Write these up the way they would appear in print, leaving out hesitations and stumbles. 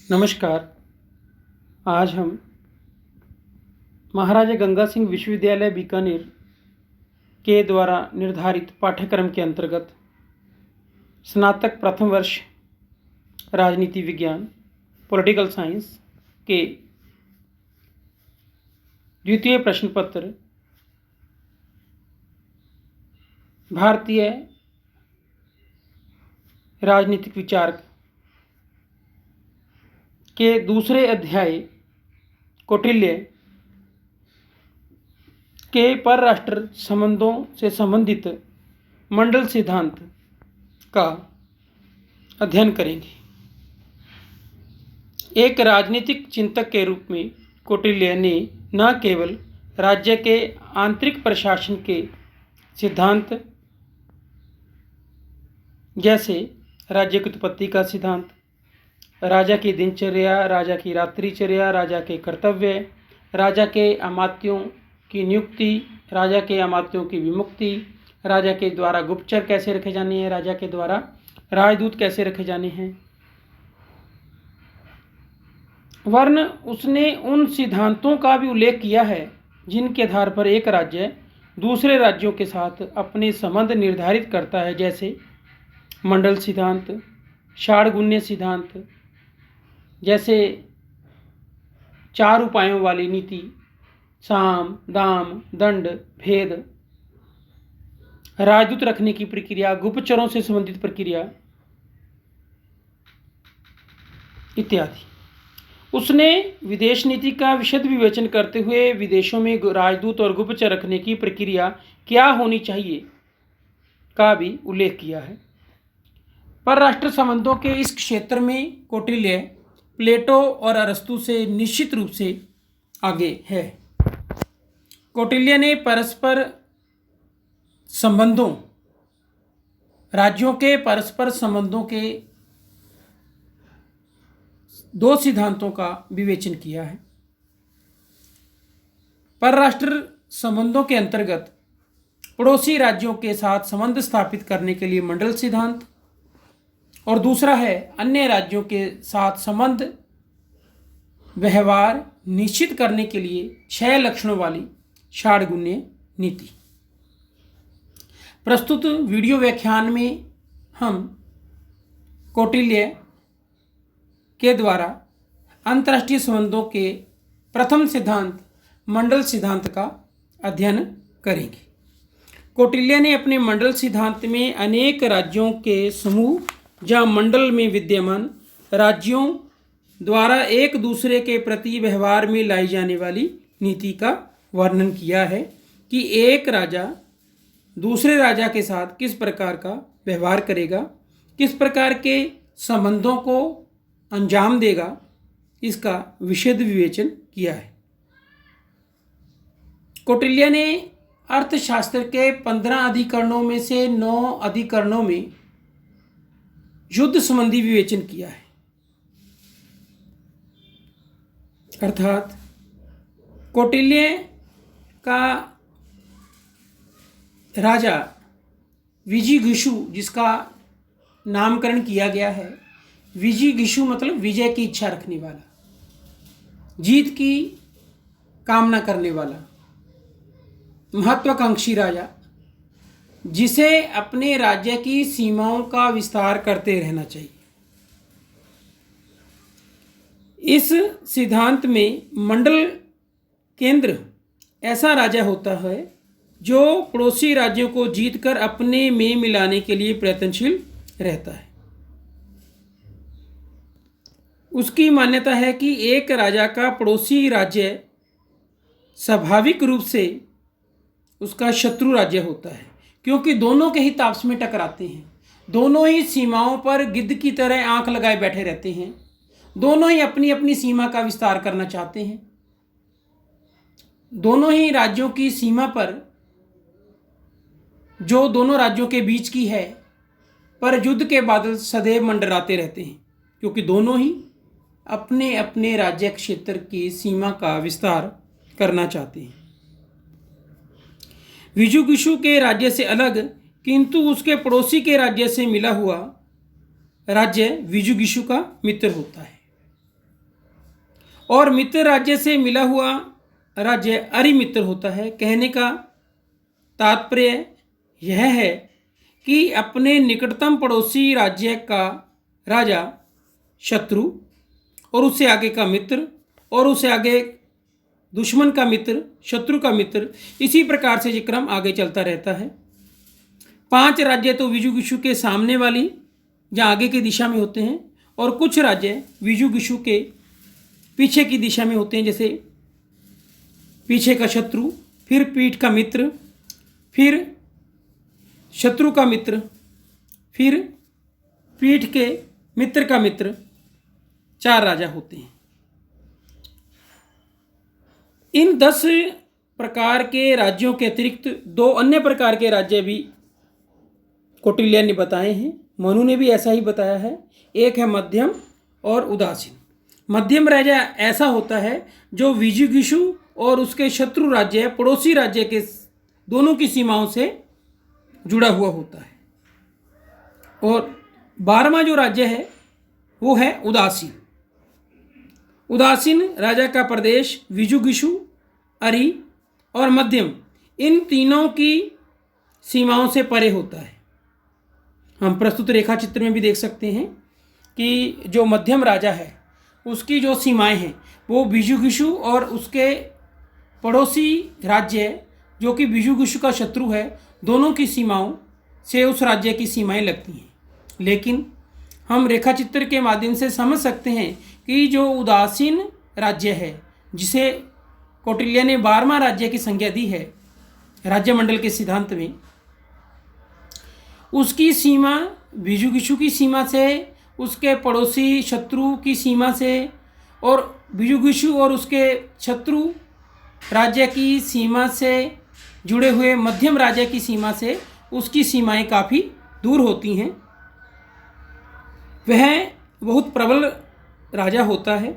नमस्कार। आज हम महाराजा गंगा सिंह विश्वविद्यालय बीकानेर के द्वारा निर्धारित पाठ्यक्रम के अंतर्गत स्नातक प्रथम वर्ष राजनीति विज्ञान पॉलिटिकल साइंस के द्वितीय प्रश्न पत्र भारतीय राजनीतिक विचार के दूसरे अध्याय कौटिल्य के परराष्ट्र संबंधों से संबंधित मंडल सिद्धांत का अध्ययन करेंगे। एक राजनीतिक चिंतक के रूप में कौटिल्य ने न केवल राज्य के आंतरिक प्रशासन के सिद्धांत जैसे राज्य की उत्पत्ति का सिद्धांत, राजा की दिनचर्या, राजा की रात्रिचर्या, राजा के कर्तव्य, राजा के अमात्यों की नियुक्ति, राजा के अमात्यों की विमुक्ति, राजा के द्वारा गुप्तचर कैसे रखे जाने हैं, राजा के द्वारा राजदूत कैसे रखे जाने हैं, वरन उसने उन सिद्धांतों का भी उल्लेख किया है जिनके आधार पर एक राज्य दूसरे राज्यों के साथ अपने संबंध निर्धारित करता है, जैसे मंडल सिद्धांत, षाड्गुण्य सिद्धांत, जैसे चार उपायों वाली नीति, साम, दाम, दंड, भेद, राजदूत रखने की प्रक्रिया, गुप्तचरों से संबंधित प्रक्रिया इत्यादि। उसने विदेश नीति का विशद विवेचन करते हुए विदेशों में राजदूत और गुप्तचर रखने की प्रक्रिया क्या होनी चाहिए का भी उल्लेख किया है। परराष्ट्र संबंधों के इस क्षेत्र में कौटिल्य प्लेटो और अरस्तु से निश्चित रूप से आगे है। कौटिल्य ने परस्पर संबंधों, राज्यों के परस्पर संबंधों के दो सिद्धांतों का विवेचन किया है। परराष्ट्र संबंधों के अंतर्गत पड़ोसी राज्यों के साथ संबंध स्थापित करने के लिए मंडल सिद्धांत, और दूसरा है अन्य राज्यों के साथ संबंध व्यवहार निश्चित करने के लिए 6 लक्षणों वाली षाड्गुण्य नीति। प्रस्तुत वीडियो व्याख्यान में हम कौटिल्य के द्वारा अंतर्राष्ट्रीय संबंधों के प्रथम सिद्धांत मंडल सिद्धांत का अध्ययन करेंगे। कौटिल्य ने अपने मंडल सिद्धांत में अनेक राज्यों के समूह जहाँ मंडल में विद्यमान राज्यों द्वारा एक दूसरे के प्रति व्यवहार में लाई जाने वाली नीति का वर्णन किया है कि एक राजा दूसरे राजा के साथ किस प्रकार का व्यवहार करेगा, किस प्रकार के संबंधों को अंजाम देगा, इसका विशद विवेचन किया है। कौटिल्य ने अर्थशास्त्र के 15 अधिकरणों में से 9 अधिकरणों में युद्ध संबंधी विवेचन किया है। अर्थात कौटिल्य का राजा विजिगीषु, जिसका नामकरण किया गया है, विजिगीषु मतलब विजय की इच्छा रखने वाला, जीत की कामना करने वाला, महत्वाकांक्षी राजा, जिसे अपने राज्य की सीमाओं का विस्तार करते रहना चाहिए। इस सिद्धांत में मंडल केंद्र ऐसा राजा होता है जो पड़ोसी राज्यों को जीतकर अपने में मिलाने के लिए प्रयत्नशील रहता है। उसकी मान्यता है कि एक राजा का पड़ोसी राज्य स्वाभाविक रूप से उसका शत्रु राज्य होता है, क्योंकि दोनों के हित आपस में टकराते हैं, दोनों ही सीमाओं पर गिद्ध की तरह आंख लगाए बैठे रहते हैं, दोनों ही अपनी अपनी सीमा का विस्तार करना चाहते हैं। दोनों ही राज्यों की सीमा पर, जो दोनों राज्यों के बीच की है, पर युद्ध के बादल सदैव मंडराते रहते हैं, क्योंकि दोनों ही अपने अपने राज्य क्षेत्र की सीमा का विस्तार करना चाहते हैं। विजिगीषु के राज्य से अलग किंतु उसके पड़ोसी के राज्य से मिला हुआ राज्य विजिगीषु का मित्र होता है। और मित्र राज्य से मिला हुआ राज्य अरिमित्र होता है। कहने का तात्पर्य यह है कि अपने निकटतम पड़ोसी राज्य का राजा शत्रु, और उससे आगे का मित्र, और उससे आगे दुश्मन का मित्र, शत्रु का मित्र, इसी प्रकार से ये क्रम आगे चलता रहता है। 5 राज्य तो विजुगुषु के सामने वाली या आगे की दिशा में होते हैं, और कुछ राज्य विजुगुषु के पीछे की दिशा में होते हैं, जैसे पीछे का शत्रु, फिर पीठ का मित्र, फिर शत्रु का मित्र, फिर पीठ के मित्र का मित्र। 4 राजा होते हैं। इन 10 प्रकार के राज्यों के अतिरिक्त 2 अन्य प्रकार के राज्य भी कौटिल्य ने बताए हैं। मनु ने भी ऐसा ही बताया है। एक है मध्यम और उदासीन। मध्यम राजा ऐसा होता है जो विजुगुषु और उसके शत्रु राज्य, पड़ोसी राज्य के दोनों की सीमाओं से जुड़ा हुआ होता है। और 12वां जो राज्य है वो है उदासीन। उदासीन राजा का प्रदेश विजुगुषु, अरि और मध्यम, इन तीनों की सीमाओं से परे होता है। हम प्रस्तुत रेखा चित्र में भी देख सकते हैं कि जो मध्यम राजा है उसकी जो सीमाएं हैं वो विजुगुषु और उसके पड़ोसी राज्य जो कि विजुगुषु का शत्रु है, दोनों की सीमाओं से उस राज्य की सीमाएं लगती हैं। लेकिन हम रेखा चित्र के माध्यम से समझ सकते हैं कि जो उदासीन राज्य है, जिसे कौटिल्य ने 12वां राज्य की संज्ञा दी है राज्यमंडल के सिद्धांत में, उसकी सीमा विजुगुषु की सीमा से, उसके पड़ोसी शत्रु की सीमा से, और विजुगुषु और उसके शत्रु राज्य की सीमा से जुड़े हुए मध्यम राज्य की सीमा से उसकी सीमाएं काफ़ी दूर होती हैं। वह बहुत प्रबल राजा होता है।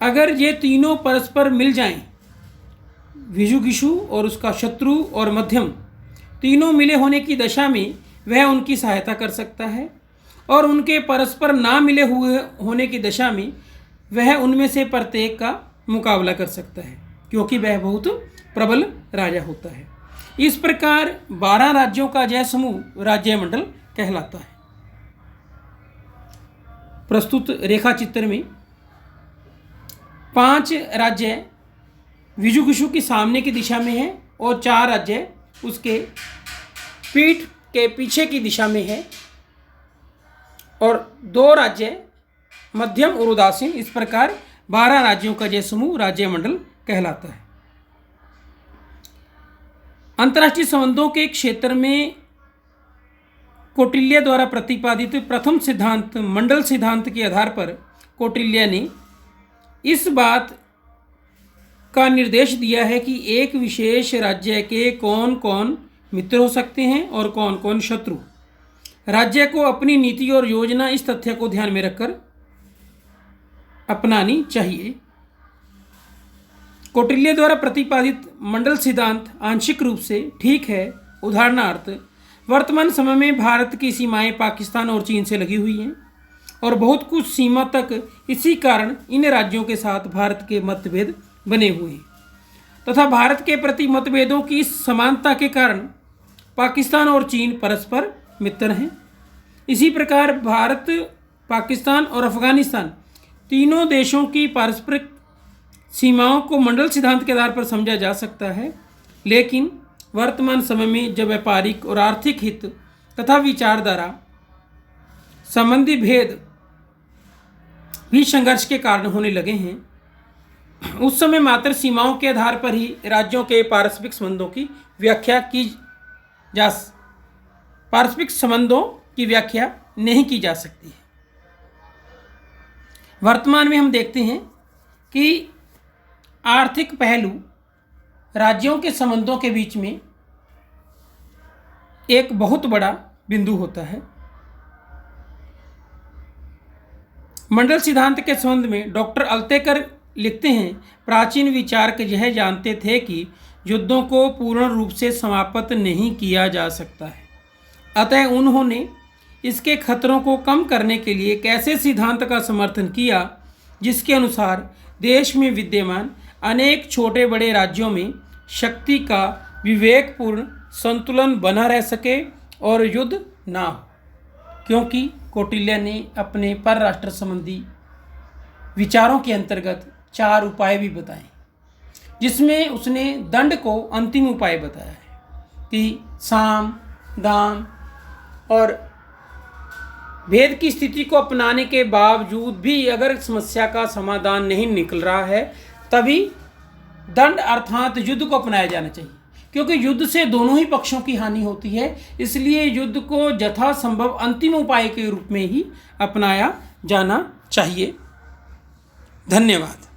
अगर ये तीनों परस्पर मिल जाएं, विजुगुषु और उसका शत्रु और मध्यम तीनों मिले होने की दशा में वह उनकी सहायता कर सकता है, और उनके परस्पर ना मिले हुए होने की दशा में वह उनमें से प्रत्येक का मुकाबला कर सकता है, क्योंकि वह बहुत प्रबल राजा होता है। इस प्रकार 12 राज्यों का जय समूह राज्यमंडल कहलाता है। प्रस्तुत रेखा चित्र में 5 राज्य विजुगुषु की सामने की दिशा में है और 4 राज्य उसके पीठ के पीछे की दिशा में है, और 2 राज्य मध्यम और उदासीन। इस प्रकार 12 राज्यों का जय समूह राज्यमंडल कहलाता है। अंतर्राष्ट्रीय संबंधों के क्षेत्र में कौटिल्य द्वारा प्रतिपादित प्रथम सिद्धांत मंडल सिद्धांत के आधार पर कौटिल्य ने इस बात का निर्देश दिया है कि एक विशेष राज्य के कौन कौन मित्र हो सकते हैं और कौन कौन शत्रु। राज्य को अपनी नीति और योजना इस तथ्य को ध्यान में रखकर अपनानी चाहिए। कौटिल्य द्वारा प्रतिपादित मंडल सिद्धांत आंशिक रूप से ठीक है। उदाहरणार्थ, वर्तमान समय में भारत की सीमाएं पाकिस्तान और चीन से लगी हुई हैं, और बहुत कुछ सीमा तक इसी कारण इन राज्यों के साथ भारत के मतभेद बने हुए हैं, तथा भारत के प्रति मतभेदों की इस समानता के कारण पाकिस्तान और चीन परस्पर मित्र हैं। इसी प्रकार भारत, पाकिस्तान और अफगानिस्तान तीनों देशों की पारस्परिक सीमाओं को मंडल सिद्धांत के आधार पर समझा जा सकता है। लेकिन वर्तमान समय में जब व्यापारिक और आर्थिक हित तथा विचारधारा संबंधी भेद भी संघर्ष के कारण होने लगे हैं, उस समय मात्र सीमाओं के आधार पर ही राज्यों के पारस्परिक संबंधों की व्याख्या नहीं की जा सकती है। वर्तमान में हम देखते हैं कि आर्थिक पहलू राज्यों के संबंधों के बीच में एक बहुत बड़ा बिंदु होता है। मंडल सिद्धांत के संबंध में डॉक्टर अल्तेकर लिखते हैं, प्राचीन विचारक यह जानते थे कि युद्धों को पूर्ण रूप से समाप्त नहीं किया जा सकता है, अतः उन्होंने इसके खतरों को कम करने के लिए एक ऐसे सिद्धांत का समर्थन किया जिसके अनुसार देश में विद्यमान अनेक छोटे बड़े राज्यों में शक्ति का विवेकपूर्ण संतुलन बना रह सके और युद्ध ना हो, क्योंकि कौटिल्य ने अपने परराष्ट्र संबंधी विचारों के अंतर्गत 4 उपाय भी बताए, जिसमें उसने दंड को अंतिम उपाय बताया है कि साम दाम और भेद की स्थिति को अपनाने के बावजूद भी अगर समस्या का समाधान नहीं निकल रहा है, तभी दंड अर्थात युद्ध को अपनाया जाना चाहिए, क्योंकि युद्ध से दोनों ही पक्षों की हानि होती है। इसलिए युद्ध को यथासंभव अंतिम उपाय के रूप में ही अपनाया जाना चाहिए। धन्यवाद।